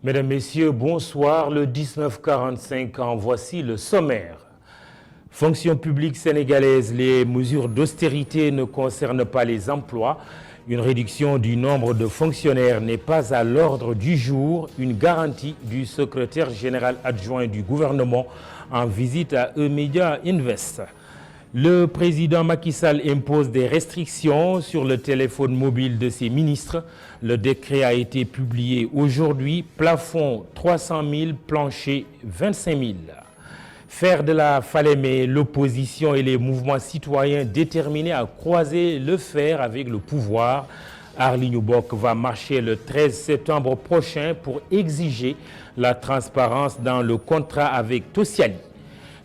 Mesdames, Messieurs, bonsoir. Le 19h45, en voici le sommaire. Fonction publique sénégalaise, les mesures d'austérité ne concernent pas les emplois. Une réduction du nombre de fonctionnaires n'est pas à l'ordre du jour. Une garantie du secrétaire général adjoint du gouvernement en visite à Emedia Invest. Le président Macky Sall impose des restrictions sur le téléphone mobile de ses ministres. Le décret a été publié aujourd'hui. Plafond 300 000, plancher 25 000. Faire de la Falémé, l'opposition et les mouvements citoyens déterminés à croiser le fer avec le pouvoir. Aly Ngouille Mbok va marcher le 13 septembre prochain pour exiger la transparence dans le contrat avec Tosiali.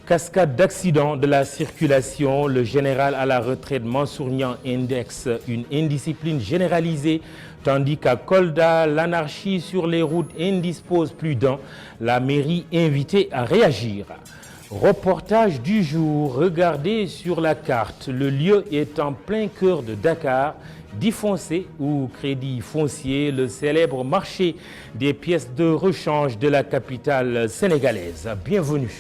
Cascade d'accidents de la circulation, le général à la retraite Mansour Niang indexe une indiscipline généralisée, tandis qu'à Kolda, l'anarchie sur les routes indispose plus d'un. La mairie invitée à réagir. Reportage du jour, regardez sur la carte, le lieu est en plein cœur de Dakar, dit foncé ou crédit foncier, le célèbre marché des pièces de rechange de la capitale sénégalaise. Bienvenue.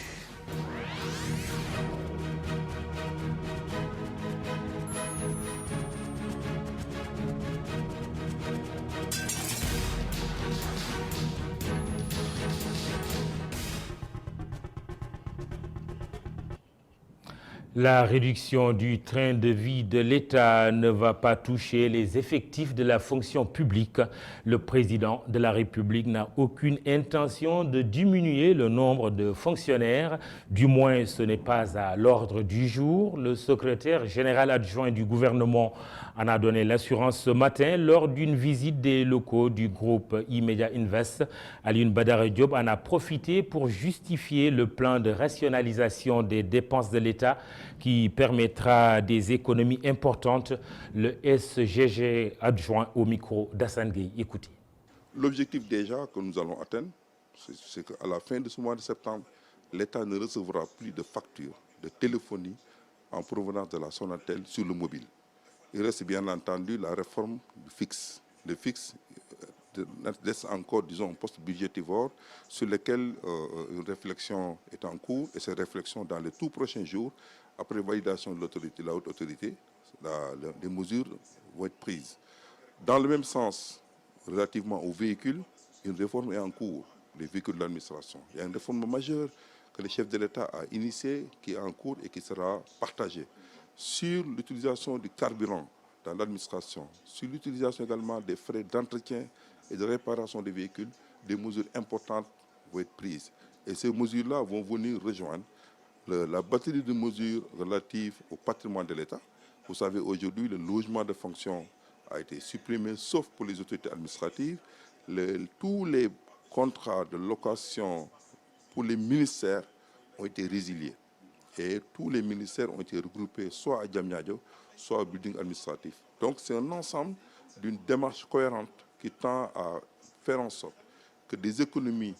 La réduction du train de vie de l'État ne va pas toucher les effectifs de la fonction publique. Le président de la République n'a aucune intention de diminuer le nombre de fonctionnaires. Du moins, ce n'est pas à l'ordre du jour. Le secrétaire général adjoint du gouvernement en a donné l'assurance ce matin lors d'une visite des locaux du groupe Emedia Invest. Alioune Badara Diop en a profité pour justifier le plan de rationalisation des dépenses de l'État qui permettra des économies importantes. Le SGG adjoint au micro d'Assane Gueye. Écoutez. L'objectif déjà que nous allons atteindre, c'est qu'à la fin de ce mois de septembre, l'État ne recevra plus de factures de téléphonie en provenance de la Sonatel sur le mobile. Il reste bien entendu la réforme du fixe. Le fixe laisse encore, disons, un poste budgétivore sur lequel une réflexion est en cours, et cette réflexion, dans les tout prochains jours, après validation de l'autorité, la haute autorité, les mesures vont être prises. Dans le même sens, relativement aux véhicules, une réforme est en cours, les véhicules de l'administration. Il y a une réforme majeure que le chef de l'État a initiée, qui est en cours et qui sera partagée. Sur l'utilisation du carburant dans l'administration, sur l'utilisation également des frais d'entretien et de réparation des véhicules, des mesures importantes vont être prises. Et ces mesures-là vont venir rejoindre la batterie de mesures relatives au patrimoine de l'État. Vous savez, aujourd'hui, le logement de fonction a été supprimé, sauf pour les autorités administratives. Tous les contrats de location pour les ministères ont été résiliés. Et tous les ministères ont été regroupés soit à Diamniadio, soit au building administratif. Donc c'est un ensemble d'une démarche cohérente qui tend à faire en sorte que des économies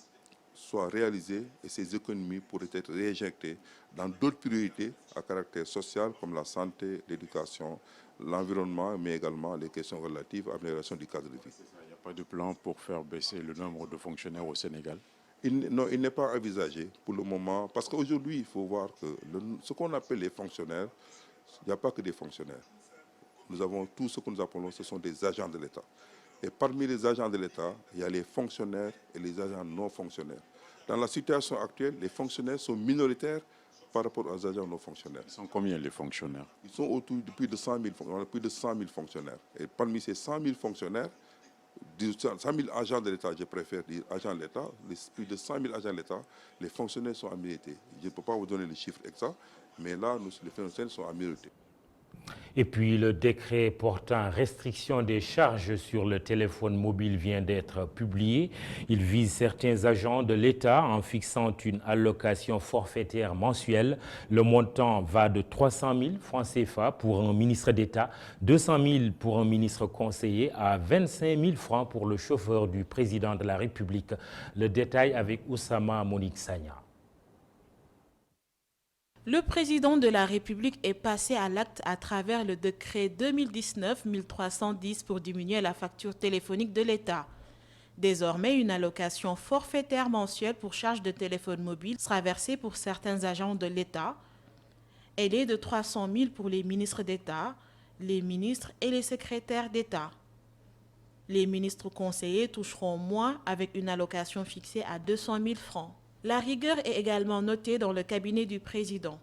soient réalisées et ces économies pourraient être réinjectées dans d'autres priorités à caractère social comme la santé, l'éducation, l'environnement, mais également les questions relatives à l'amélioration du cadre de vie. Il n'y a pas de plan pour faire baisser le nombre de fonctionnaires au Sénégal? Non, il n'est pas envisagé pour le moment, parce qu'aujourd'hui, il faut voir que ce qu'on appelle les fonctionnaires, il n'y a pas que des fonctionnaires. Nous avons tout ce que nous appelons, ce sont des agents de l'État. Et parmi les agents de l'État, il y a les fonctionnaires et les agents non fonctionnaires. Dans la situation actuelle, les fonctionnaires sont minoritaires par rapport aux agents non fonctionnaires. Ils sont combien les fonctionnaires? Ils sont autour de plus de 100 000, on a plus de 100 000 fonctionnaires. Et parmi ces 100 000 fonctionnaires, 100 000 agents de l'État, je préfère dire agents de l'État, plus de 100 000 agents de l'État, les fonctionnaires sont en minorité. Je ne peux pas vous donner les chiffres exacts, mais là, les fonctionnaires sont en minorité. Et puis le décret portant restriction des charges sur le téléphone mobile vient d'être publié. Il vise certains agents de l'État en fixant une allocation forfaitaire mensuelle. Le montant va de 300 000 francs CFA pour un ministre d'État, 200 000 pour un ministre conseiller, à 25 000 francs pour le chauffeur du président de la République. Le détail avec Oussama Monique Sagna. Le président de la République est passé à l'acte à travers le décret 2019-1310 pour diminuer la facture téléphonique de l'État. Désormais, une allocation forfaitaire mensuelle pour charge de téléphone mobile sera versée pour certains agents de l'État. Elle est de 300 000 pour les ministres d'État, les ministres et les secrétaires d'État. Les ministres conseillers toucheront moins avec une allocation fixée à 200 000 francs. La rigueur est également notée dans le cabinet du président.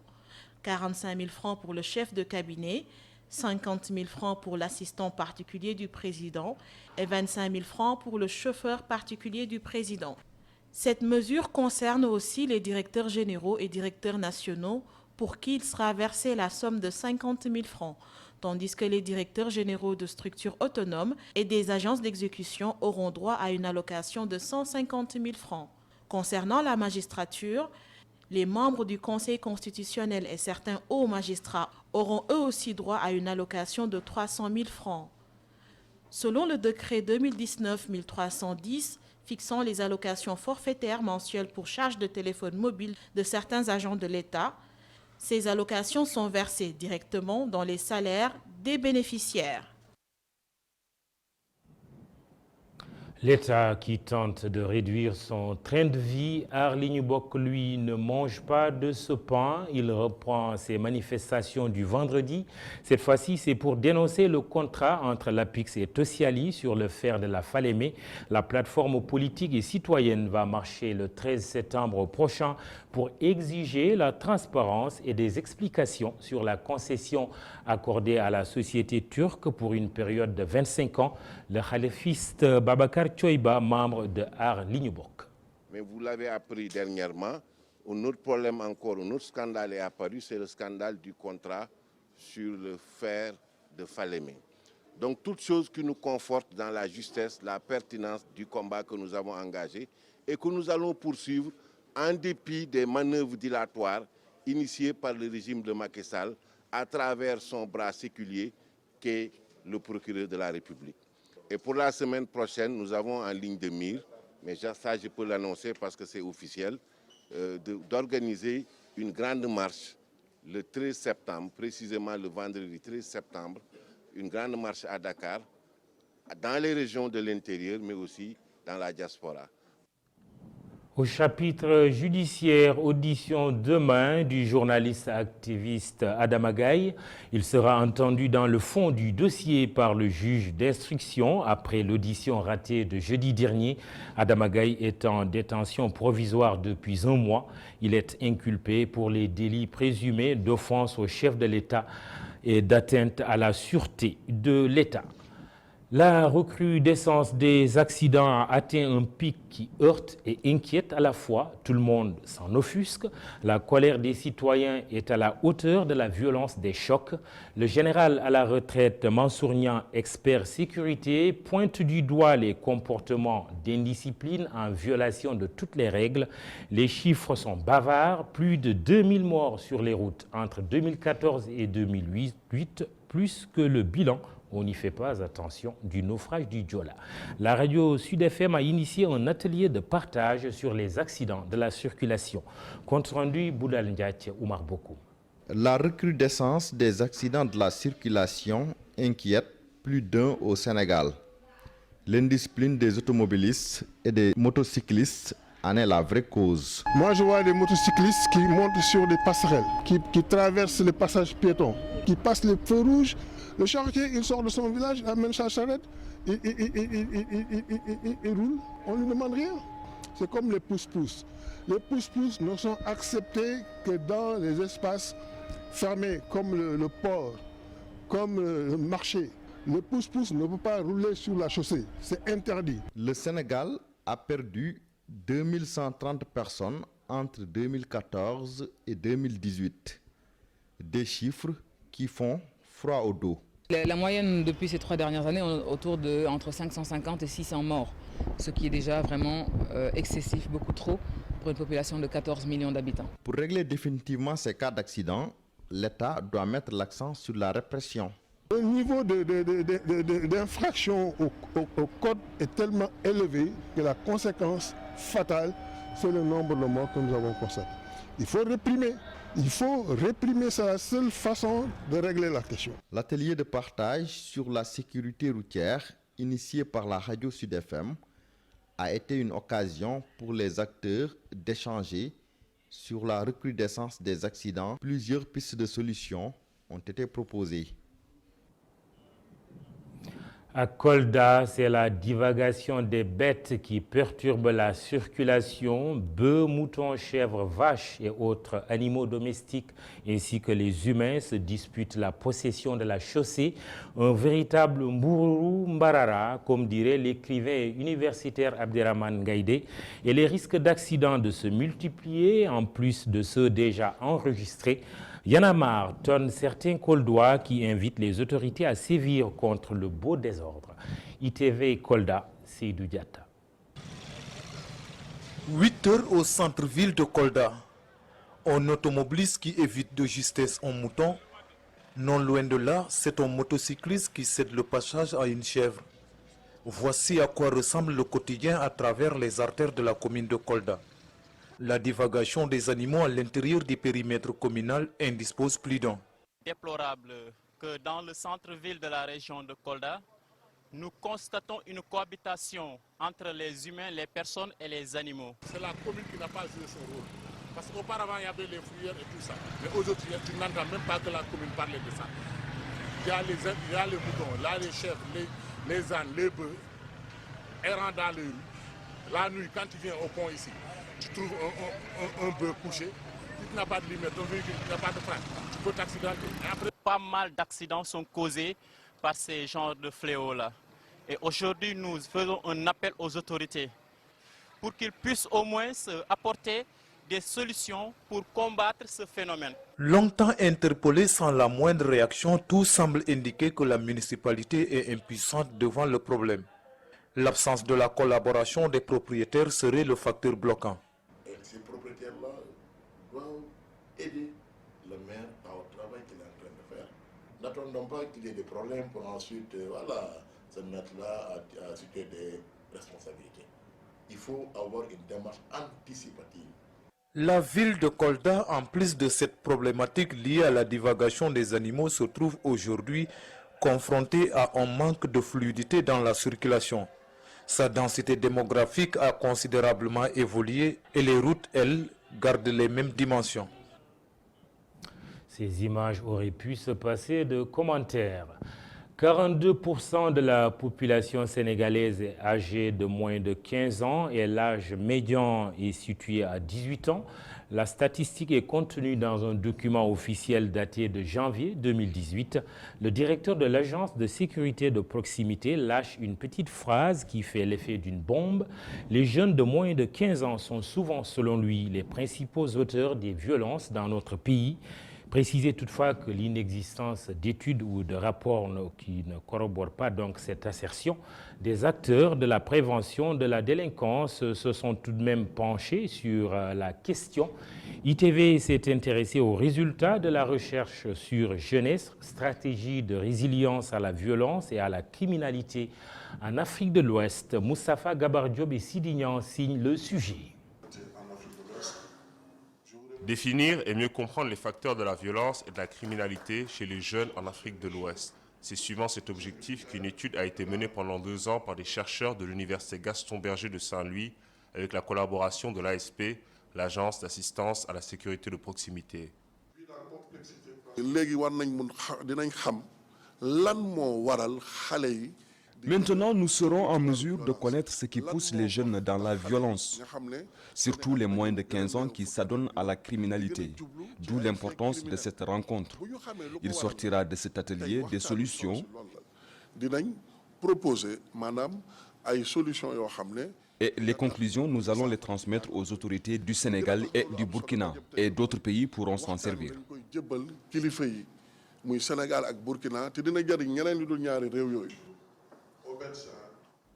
45 000 francs pour le chef de cabinet, 50 000 francs pour l'assistant particulier du président et 25 000 francs pour le chauffeur particulier du président. Cette mesure concerne aussi les directeurs généraux et directeurs nationaux pour qui il sera versé la somme de 50 000 francs, tandis que les directeurs généraux de structures autonomes et des agences d'exécution auront droit à une allocation de 150 000 francs. Concernant la magistrature, les membres du Conseil constitutionnel et certains hauts magistrats auront eux aussi droit à une allocation de 300 000 francs. Selon le décret 2019-1310 fixant les allocations forfaitaires mensuelles pour charge de téléphone mobile de certains agents de l'État, ces allocations sont versées directement dans les salaires des bénéficiaires. L'État qui tente de réduire son train de vie, Aar Li Ñu Bokk, lui, ne mange pas de ce pain. Il reprend ses manifestations du vendredi. Cette fois-ci, c'est pour dénoncer le contrat entre l'APIX et Tosiali sur le fer de la Falémé. La plateforme politique et citoyenne va marcher le 13 septembre prochain pour exiger la transparence et des explications sur la concession accordée à la société turque pour une période de 25 ans. Le khalifiste Babacar Choiba, membre de Aar Li Ñu Bokk. Mais vous l'avez appris dernièrement, un autre problème encore, un autre scandale est apparu, c'est le scandale du contrat sur le fer de Falémé. Donc toute chose qui nous conforte dans la justesse, la pertinence du combat que nous avons engagé et que nous allons poursuivre en dépit des manœuvres dilatoires initiées par le régime de Macky Sall à travers son bras séculier qu'est le procureur de la République. Et pour la semaine prochaine, nous avons en ligne de mire, mais ça je peux l'annoncer parce que c'est officiel, d'organiser une grande marche le 13 septembre, précisément le vendredi 13 septembre, une grande marche à Dakar, dans les régions de l'intérieur, mais aussi dans la diaspora. Au chapitre judiciaire, audition demain du journaliste activiste Adama Gaye. Il sera entendu dans le fond du dossier par le juge d'instruction après l'audition ratée de jeudi dernier. Adama Gaye est en détention provisoire depuis un mois. Il est inculpé pour les délits présumés d'offense au chef de l'État et d'atteinte à la sûreté de l'État. La recrudescence des accidents a atteint un pic qui heurte et inquiète à la fois. Tout le monde s'en offusque. La colère des citoyens est à la hauteur de la violence des chocs. Le général à la retraite Mansour Niang, expert sécurité, pointe du doigt les comportements d'indiscipline en violation de toutes les règles. Les chiffres sont bavards. Plus de 2000 morts sur les routes entre 2014 et 2008, plus que le bilan, on n'y fait pas attention, du naufrage du Joola. La radio Sud FM a initié un atelier de partage sur les accidents de la circulation. Compte rendu Boudal Ndiaye, Oumar Bokou. La recrudescence des accidents de la circulation inquiète plus d'un au Sénégal. L'indiscipline des automobilistes et des motocyclistes en est la vraie cause. Moi, je vois des motocyclistes qui montent sur des passerelles, qui traversent les passages piétons, qui passent les feux rouges. Le charretier, il sort de son village, amène sa charrette, il roule. On ne lui demande rien. C'est comme les pousse-pousse. Les pousse-pousse ne sont acceptés que dans les espaces fermés, comme le port, comme le marché. Le pousse-pousse ne peut pas rouler sur la chaussée. C'est interdit. Le Sénégal a perdu 2130 personnes entre 2014 et 2018. Des chiffres qui font froid au dos. La moyenne depuis ces 3 dernières années, autour de entre 550 et 600 morts, ce qui est déjà vraiment excessif, beaucoup trop, pour une population de 14 millions d'habitants. Pour régler définitivement ces cas d'accident, l'État doit mettre l'accent sur la répression. Le niveau d'infraction au code est tellement élevé que la conséquence fatale, c'est le nombre de morts que nous avons constaté. Il faut réprimer. Il faut réprimer, c'est la seule façon de régler la question. L'atelier de partage sur la sécurité routière, initié par la radio Sud FM, a été une occasion pour les acteurs d'échanger sur la recrudescence des accidents. Plusieurs pistes de solutions ont été proposées. À Kolda, c'est la divagation des bêtes qui perturbe la circulation. Bœufs, moutons, chèvres, vaches et autres animaux domestiques ainsi que les humains se disputent la possession de la chaussée. Un véritable mbourou mbarara, comme dirait l'écrivain universitaire Abderrahmane Gaïdé. Et les risques d'accidents de se multiplier en plus de ceux déjà enregistrés. Y'en a marre, tonne certains Koldois qui invitent les autorités à sévir contre le beau désordre. ITV Kolda, Seydou Diatta. 8 heures au centre-ville de Kolda. Un automobiliste qui évite de justesse un mouton. Non loin de là, c'est un motocycliste qui cède le passage à une chèvre. Voici à quoi ressemble le quotidien à travers les artères de la commune de Kolda. La divagation des animaux à l'intérieur du périmètre communal indispose plus d'un. Déplorable que dans le centre-ville de la région de Kolda, nous constatons une cohabitation entre les humains, les personnes et les animaux. C'est la commune qui n'a pas joué son rôle. Parce qu'auparavant, il y avait les fouilleurs et tout ça. Mais aujourd'hui, tu n'entends même pas que la commune parle de ça. Il y a les moutons, là les chèvres, les ânes, les bœufs, errant dans les rues. La nuit, quand tu viens au pont ici, tu trouves un bœuf couché, tu n'as pas de limite, ton véhicule n'a pas de frein, tu peux t'accidenter. Pas mal d'accidents sont causés par ces genres de fléaux-là. Et aujourd'hui, nous faisons un appel aux autorités pour qu'ils puissent au moins apporter des solutions pour combattre ce phénomène. Longtemps interpellé sans la moindre réaction, tout semble indiquer que la municipalité est impuissante devant le problème. L'absence de la collaboration des propriétaires serait le facteur bloquant. Ces propriétaires-là doivent aider le maire au travail qu'il est en train de faire. N'attendons pas qu'il y ait des problèmes pour ensuite se mettre là à situer des responsabilités. Il faut avoir une démarche anticipative. La ville de Kolda, en plus de cette problématique liée à la divagation des animaux, se trouve aujourd'hui confrontée à un manque de fluidité dans la circulation. Sa densité démographique a considérablement évolué et les routes, elles, gardent les mêmes dimensions. Ces images auraient pu se passer de commentaires. 42% de la population sénégalaise est âgée de moins de 15 ans et l'âge médian est situé à 18 ans. La statistique est contenue dans un document officiel daté de janvier 2018. Le directeur de l'agence de sécurité de proximité lâche une petite phrase qui fait l'effet d'une bombe. Les jeunes de moins de 15 ans sont souvent, selon lui, les principaux auteurs des violences dans notre pays. Préciser toutefois que l'inexistence d'études ou de rapports qui ne corroborent pas donc cette assertion, des acteurs de la prévention de la délinquance se sont tout de même penchés sur la question. ITV s'est intéressé aux résultats de la recherche sur jeunesse, stratégie de résilience à la violence et à la criminalité en Afrique de l'Ouest. Moustapha Gabar Diop et Sidignan signent le sujet. Définir et mieux comprendre les facteurs de la violence et de la criminalité chez les jeunes en Afrique de l'Ouest. C'est suivant cet objectif qu'une étude a été menée pendant 2 ans par des chercheurs de l'Université Gaston Berger de Saint-Louis avec la collaboration de l'ASP, l'Agence d'assistance à la sécurité de proximité. Maintenant, nous serons en mesure de connaître ce qui pousse les jeunes dans la violence, surtout les moins de 15 ans qui s'adonnent à la criminalité, d'où l'importance de cette rencontre. Il sortira de cet atelier des solutions et les conclusions, nous allons les transmettre aux autorités du Sénégal et du Burkina, et d'autres pays pourront s'en servir.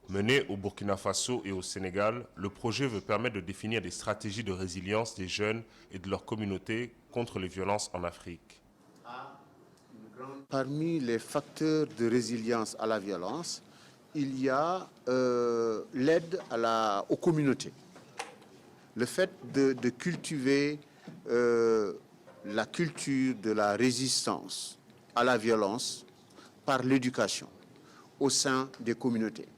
Mené au Burkina Faso et au Sénégal, le projet veut permettre de définir des stratégies de résilience des jeunes et de leur communauté contre les violences en Afrique. Parmi les facteurs de résilience à la violence, il y a l'aide aux communautés. Le fait de cultiver la culture de la résistance à la violence par l'éducation au sein des communautés.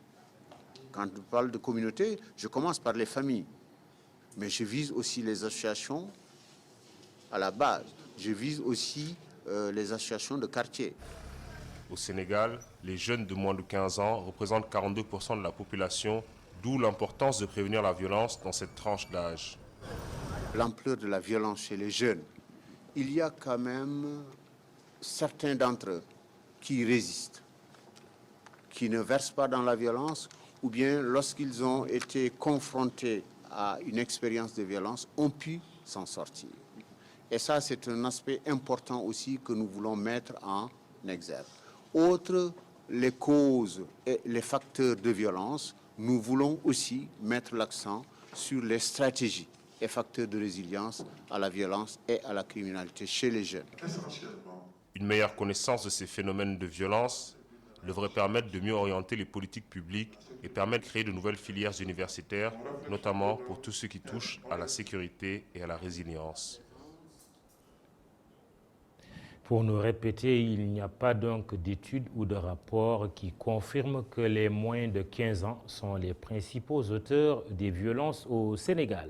Quand je parle de communauté, je commence par les familles. Mais je vise aussi les associations à la base. Je vise aussi les associations de quartier. Au Sénégal, les jeunes de moins de 15 ans représentent 42% de la population, d'où l'importance de prévenir la violence dans cette tranche d'âge. L'ampleur de la violence chez les jeunes, il y a quand même certains d'entre eux qui résistent, qui ne versent pas dans la violence, ou bien lorsqu'ils ont été confrontés à une expérience de violence, ont pu s'en sortir. Et ça, c'est un aspect important aussi que nous voulons mettre en exergue. Outre les causes et les facteurs de violence, nous voulons aussi mettre l'accent sur les stratégies et facteurs de résilience à la violence et à la criminalité chez les jeunes. Une meilleure connaissance de ces phénomènes de violence devrait permettre de mieux orienter les politiques publiques et permettre de créer de nouvelles filières universitaires, notamment pour tout ce qui touche à la sécurité et à la résilience. Pour nous répéter, il n'y a pas donc d'études ou de rapports qui confirment que les moins de 15 ans sont les principaux auteurs des violences au Sénégal.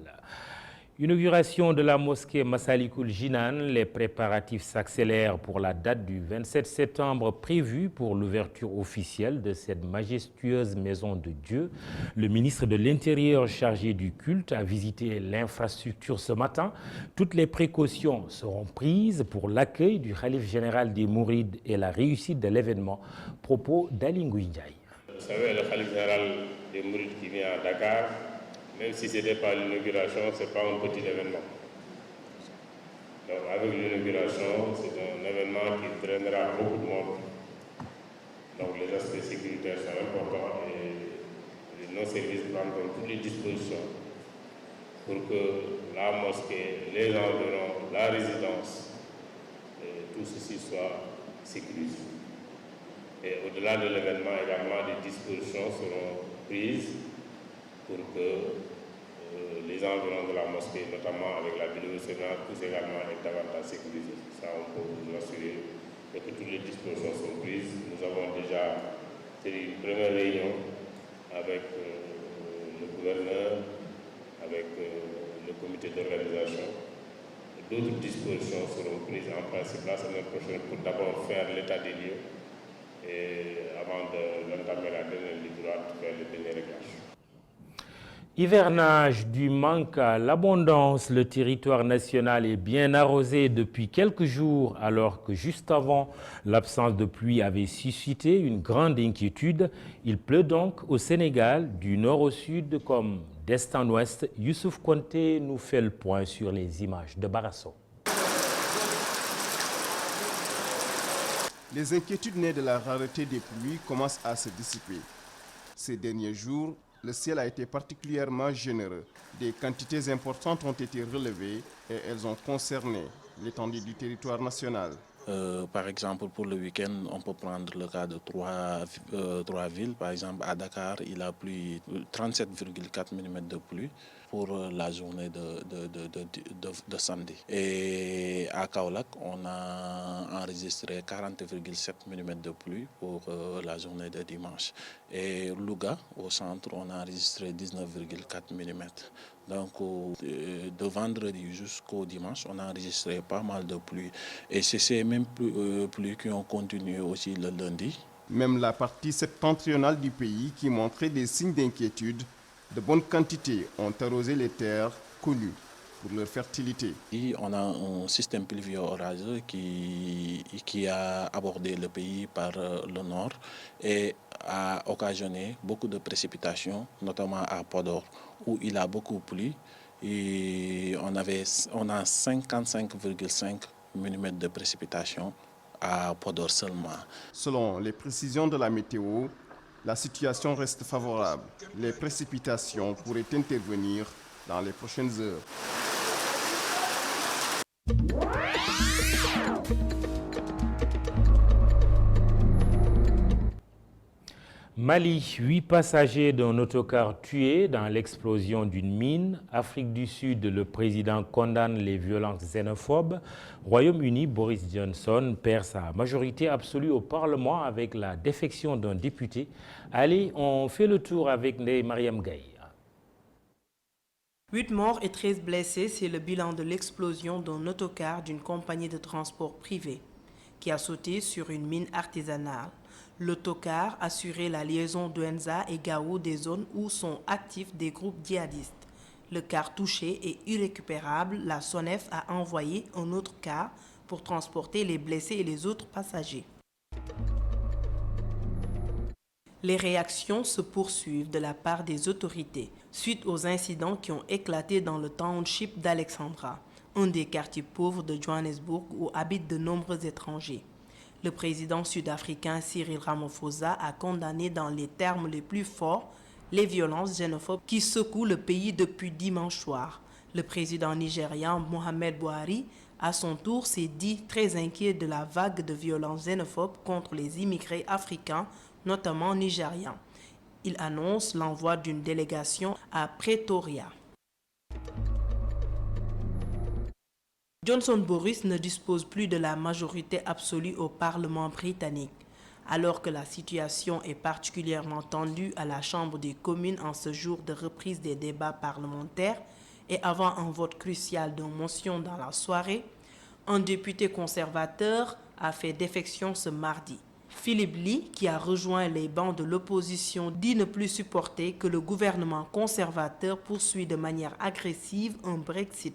Inauguration de la mosquée Massalikul Jinan, les préparatifs s'accélèrent pour la date du 27 septembre prévue pour l'ouverture officielle de cette majestueuse maison de Dieu. Le ministre de l'Intérieur chargé du culte a visité l'infrastructure ce matin. Toutes les précautions seront prises pour l'accueil du khalife général des Mourides et la réussite de l'événement. Propos d'Ali Ngouille Ndiaye. Vous savez, le khalife général des Mourides qui vient à Dakar, même si ce n'était pas l'inauguration, ce n'est pas un petit événement. Donc avec l'inauguration, c'est un événement qui traînera beaucoup de monde. Donc les aspects sécuritaires sont importants et nos services prendront toutes les dispositions pour que la mosquée, les environs, la résidence, tout ceci soit sécurisé. Et au-delà de l'événement, également, des dispositions seront prises pour que les environs de la mosquée, notamment avec la vidéosurveillance, puissent également être davantage sécurisés. Ça, on peut vous assurer que toutes les dispositions sont prises. Nous avons déjà tenu une première réunion avec le gouverneur, avec le comité d'organisation. D'autres dispositions seront prises en principe la semaine prochaine pour d'abord faire l'état des lieux et avant d'entamer la dernière ligne droite, faire le dernier réglage. Hivernage du manque à l'abondance, le territoire national est bien arrosé depuis quelques jours alors que juste avant, l'absence de pluie avait suscité une grande inquiétude. Il pleut donc au Sénégal du nord au sud comme d'est en ouest. Youssouf Konté nous fait le point sur les images de Barasso. Les inquiétudes nées de la rareté des pluies commencent à se dissiper. Ces derniers jours, le ciel a été particulièrement généreux. Des quantités importantes ont été relevées et elles ont concerné l'étendue du territoire national. Par exemple, pour le week-end, on peut prendre le cas de trois villes. Par exemple, à Dakar, il a plu 37,4 mm de pluie pour la journée de samedi. Et à Kaolack, on a enregistré 40,7 mm de pluie pour la journée de dimanche. Et Louga, au centre, on a enregistré 19,4 mm. Donc, de vendredi jusqu'au dimanche, on a enregistré pas mal de pluie. Et c'est ces mêmes pluies qui ont continué aussi le lundi. Même la partie septentrionale du pays qui montrait des signes d'inquiétude, de bonnes quantités ont arrosé les terres connues pour leur fertilité. Et on a un système pluvio-orageux qui a abordé le pays par le nord et a occasionné beaucoup de précipitations, notamment à Podor, où il a beaucoup plu. Et on a 55,5 mm de précipitations à Podor seulement. Selon les précisions de la météo, la situation reste favorable. Les précipitations pourraient intervenir dans les prochaines heures. Mali, 8 passagers d'un autocar tués dans l'explosion d'une mine. Afrique du Sud, le président condamne les violences xénophobes. Royaume-Uni, Boris Johnson perd sa majorité absolue au Parlement avec la défection d'un député. Allez, on fait le tour avec Ndeye Mariam Gaye. 8 morts et 13 blessés, c'est le bilan de l'explosion d'un autocar d'une compagnie de transport privée qui a sauté sur une mine artisanale. L'autocar assurait la liaison Douenza et Gao, des zones où sont actifs des groupes djihadistes. Le car touché est irrécupérable. La SONEF a envoyé un autre car pour transporter les blessés et les autres passagers. Les réactions se poursuivent de la part des autorités suite aux incidents qui ont éclaté dans le township d'Alexandra, un des quartiers pauvres de Johannesburg où habitent de nombreux étrangers. Le président sud-africain Cyril Ramaphosa a condamné dans les termes les plus forts les violences xénophobes qui secouent le pays depuis dimanche soir. Le président nigérian Mohamed Buhari, à son tour, s'est dit très inquiet de la vague de violences xénophobes contre les immigrés africains, notamment nigérians. Il annonce l'envoi d'une délégation à Pretoria. Johnson Boris ne dispose plus de la majorité absolue au Parlement britannique. Alors que la situation est particulièrement tendue à la Chambre des communes en ce jour de reprise des débats parlementaires et avant un vote crucial d'une motion dans la soirée, un député conservateur a fait défection ce mardi. Philippe Lee, qui a rejoint les bancs de l'opposition, dit ne plus supporter que le gouvernement conservateur poursuit de manière agressive un Brexit.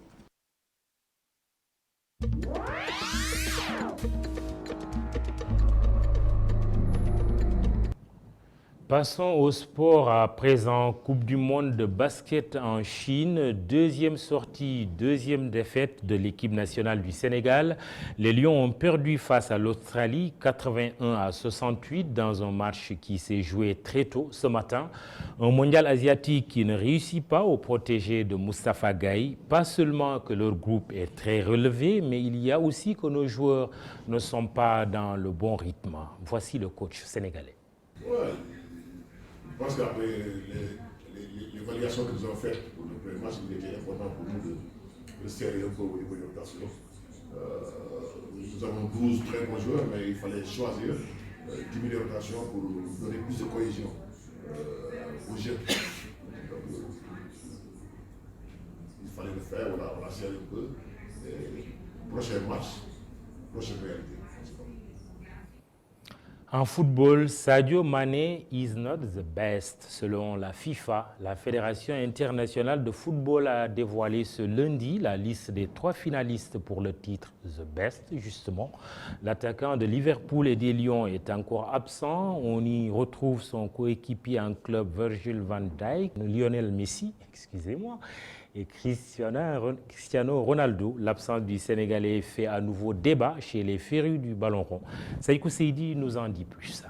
Passons au sport à présent. Coupe du monde de basket en Chine. Deuxième sortie, deuxième défaite de l'équipe nationale du Sénégal. Les Lions ont perdu face à l'Australie 81-68 dans un match qui s'est joué très tôt ce matin. Un mondial asiatique qui ne réussit pas aux protégés de Moustapha Gaye. Pas seulement que leur groupe est très relevé, mais il y a aussi que nos joueurs ne sont pas dans le bon rythme. Voici le coach sénégalais. Ouais. Je pense qu'après l'évaluation que nous avons faite pour le premier match, il était important pour nous de serrer un peu au niveau de rotation. Nous avons 12 très bons joueurs, mais il fallait choisir 10 000 rotations pour donner plus de cohésion aux jeunes. Donc, il fallait le faire, on a serré un peu. Prochain match, prochaine réalité. En football, Sadio Mané is not the best. Selon la FIFA, la Fédération internationale de football a dévoilé ce lundi la liste des 3 finalistes pour le titre The Best, justement. L'attaquant de Liverpool et des Lions est encore absent. On y retrouve son coéquipier en club Virgil van Dijk, Lionel Messi, excusez-moi, et Cristiano Ronaldo. L'absence du Sénégalais fait à nouveau débat chez les férus du ballon rond. Saïkou Seydi nous en dit plus.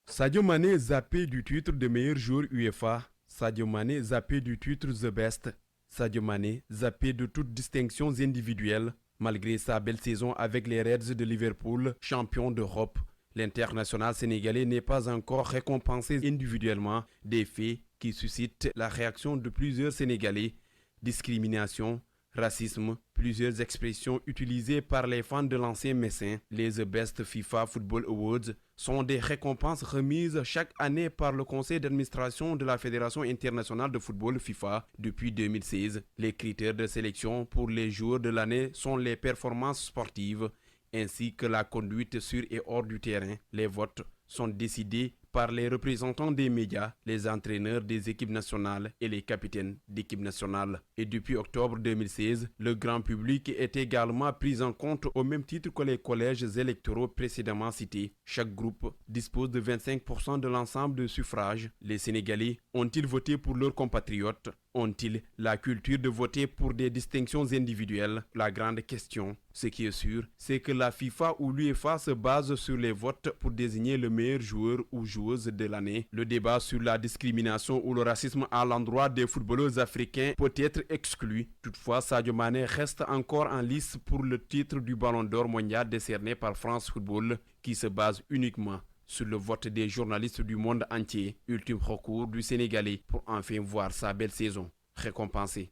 Sadio Mané zappé du titre de meilleur joueur UEFA. Sadio Mané zappé du titre The Best. Sadio Mané zappé de toutes distinctions individuelles. Malgré sa belle saison avec les Reds de Liverpool, champion d'Europe, l'international sénégalais n'est pas encore récompensé individuellement, des faits qui suscitent la réaction de plusieurs Sénégalais. Discrimination, racisme, plusieurs expressions utilisées par les fans de l'ancien Messin. Les The Best FIFA Football Awards sont des récompenses remises chaque année par le conseil d'administration de la Fédération internationale de football FIFA depuis 2016. Les critères de sélection pour les joueurs de l'année sont les performances sportives ainsi que la conduite sur et hors du terrain. Les votes sont décidés par les représentants des médias, les entraîneurs des équipes nationales et les capitaines d'équipes nationales. Et depuis octobre 2016, le grand public est également pris en compte au même titre que les collèges électoraux précédemment cités. Chaque groupe dispose de 25% de l'ensemble de suffrages. Les Sénégalais ont-ils voté pour leurs compatriotes? Ont-ils la culture de voter pour des distinctions individuelles? La grande question, ce qui est sûr, c'est que la FIFA ou l'UEFA se basent sur les votes pour désigner le meilleur joueur ou joueuse de l'année. Le débat sur la discrimination ou le racisme à l'endroit des footballeurs africains peut être exclu. Toutefois, Sadio Mané reste encore en lice pour le titre du Ballon d'Or mondial décerné par France Football, qui se base uniquement sur le vote des journalistes du monde entier, ultime recours du Sénégalais pour enfin voir sa belle saison récompensée.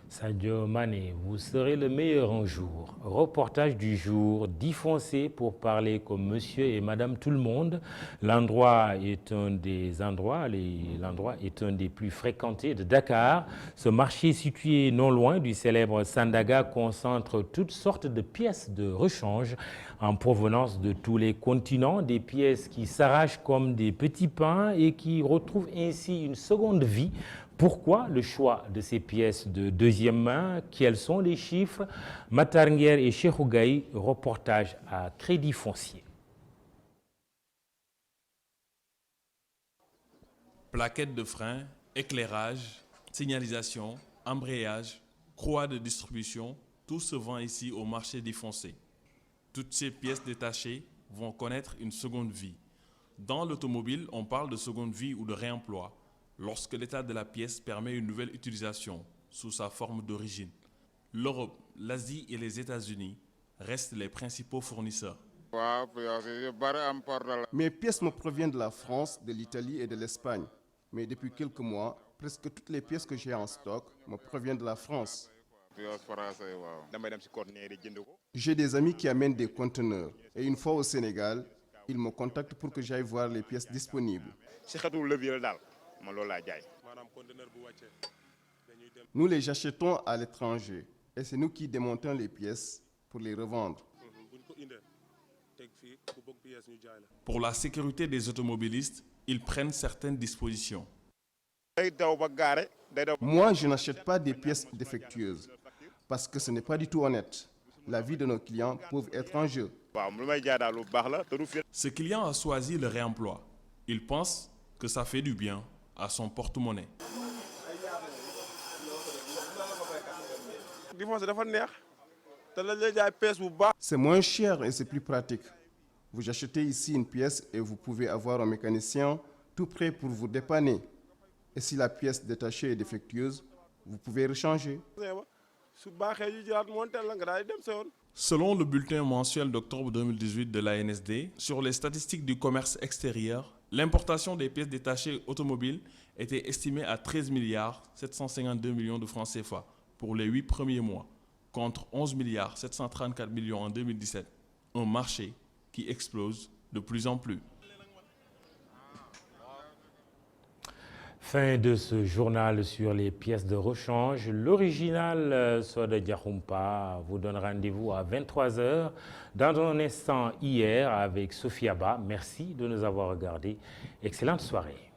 Sadio Mané, vous serez le meilleur un jour. Reportage du jour, défoncé pour parler comme monsieur et madame tout le monde. L'endroit est un des plus fréquentés de Dakar. Ce marché situé non loin du célèbre Sandaga concentre toutes sortes de pièces de rechange en provenance de tous les continents, des pièces qui s'arrachent comme des petits pains et qui retrouvent ainsi une seconde vie. Pourquoi le choix de ces pièces de deuxième main? Quels sont les chiffres? Matar Nguer et Cheikhou Gaye, reportage à Crédit Foncier. Plaquettes de frein, éclairage, signalisation, embrayage, croix de distribution, tout se vend ici au marché défoncé. Toutes ces pièces détachées vont connaître une seconde vie. Dans l'automobile, on parle de seconde vie ou de réemploi, lorsque l'état de la pièce permet une nouvelle utilisation sous sa forme d'origine. L'Europe, l'Asie et les États-Unis restent les principaux fournisseurs. Mes pièces me proviennent de la France, de l'Italie et de l'Espagne. Mais depuis quelques mois, presque toutes les pièces que j'ai en stock me proviennent de la France. J'ai des amis qui amènent des conteneurs. Et une fois au Sénégal, ils me contactent pour que j'aille voir les pièces disponibles. Nous les achetons à l'étranger et c'est nous qui démontons les pièces pour les revendre. Pour la sécurité des automobilistes, ils prennent certaines dispositions. Moi, je n'achète pas des pièces défectueuses parce que ce n'est pas du tout honnête. La vie de nos clients peut être en jeu. Ce client a choisi le réemploi. Il pense que ça fait du bien à son porte-monnaie. C'est moins cher et c'est plus pratique. Vous achetez ici une pièce et vous pouvez avoir un mécanicien tout prêt pour vous dépanner. Et si la pièce détachée est défectueuse, vous pouvez rechanger. Selon le bulletin mensuel d'octobre 2018 de l'ANSD, sur les statistiques du commerce extérieur, l'importation des pièces détachées automobiles était estimée à 13 752 millions de francs CFA pour les 8 premiers mois, contre 11 734 millions en 2017. Un marché qui explose de plus en plus. Fin de ce journal sur les pièces de rechange. L'original Soda Diakhoumpa vous donne rendez-vous à 23 h dans un instant hier avec Sophia Ba. Merci de nous avoir regardés. Excellente soirée.